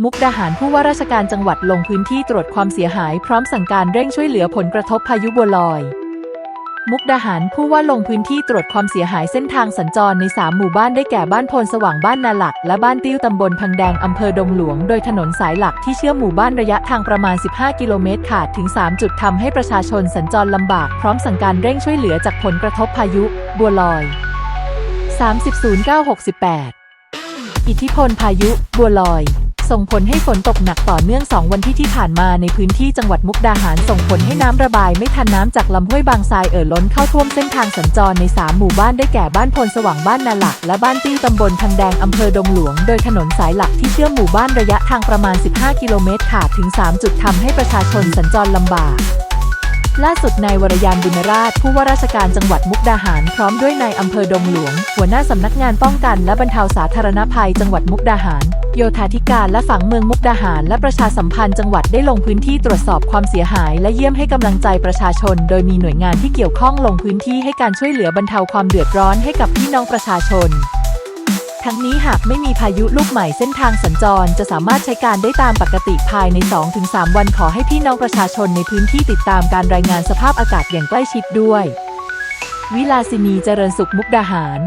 มุกดาหารผู้ว่าราชการจังหวัดลงพื้นที่ตรวจความเสียหายพร้อมสั่งการเร่งช่วยเหลือผลกระทบพายุบัวลอยมุกดาหารผู้ว่าลงพื้นที่ตรวจความเสียหายเส้นทางสัญจรใน3หมู่บ้านได้แก่บ้านโพนสว่างบ้านนาหลักและบ้านติ้วตำบลพังแดงอำเภอดงหลวงโดยถนนสายหลักที่เชื่อมหมู่บ้านระยะทางประมาณ15กิโลเมตรขาดถึง3จุดทำให้ประชาชนสัญจรลำบากพร้อมสั่งการเร่งช่วยเหลือจากผลกระทบพายุบัวลอย300968อิทธิพลพายุบัวลอยส่งผลให้ฝนตกหนักต่อเนื่อง2วันที่ผ่านมาในพื้นที่จังหวัดมุกดาหารส่งผลให้น้ำระบายไม่ทันน้ำจากลำห้วยบางทรายล้นเข้าท่วมเส้นทางสัญจรใน3หมู่บ้านได้แก่บ้านโพนสว่างบ้านนาหลักและบ้านติ้วตำบลพังแดงอำเภอดงหลวงโดยถนนสายหลักที่เชื่อมหมู่บ้านระยะทางประมาณ15กิโลเมตรขาดถึง3จุดทำให้ประชาชนสัญจรลำบากล่าสุดนายวรยานบุญราชผู้ว่าราชการจังหวัดมุกดาหารพร้อมด้วยนายอำเภอดงหลวงหัวหน้าสำนักงานป้องกันและบรรเทาสาธารณภัยจังหวัดมุกดาหารโยธาธิการและฝังเมืองมุกดาหารและประชาสัมพันธ์จังหวัดได้ลงพื้นที่ตรวจสอบความเสียหายและเยี่ยมให้กำลังใจประชาชนโดยมีหน่วยงานที่เกี่ยวข้องลงพื้นที่ให้การช่วยเหลือบรรเทาความเดือดร้อนให้กับพี่น้องประชาชนทั้งนี้หากไม่มีพายุลูกใหม่เส้นทางสัญจรจะสามารถใช้การได้ตามปกติภายใน 2-3 วันขอให้พี่น้องประชาชนในพื้นที่ติดตามการรายงานสภาพอากาศอย่างใกล้ชิดด้วยวิลาสินีเจริญสุขมุกดาหาร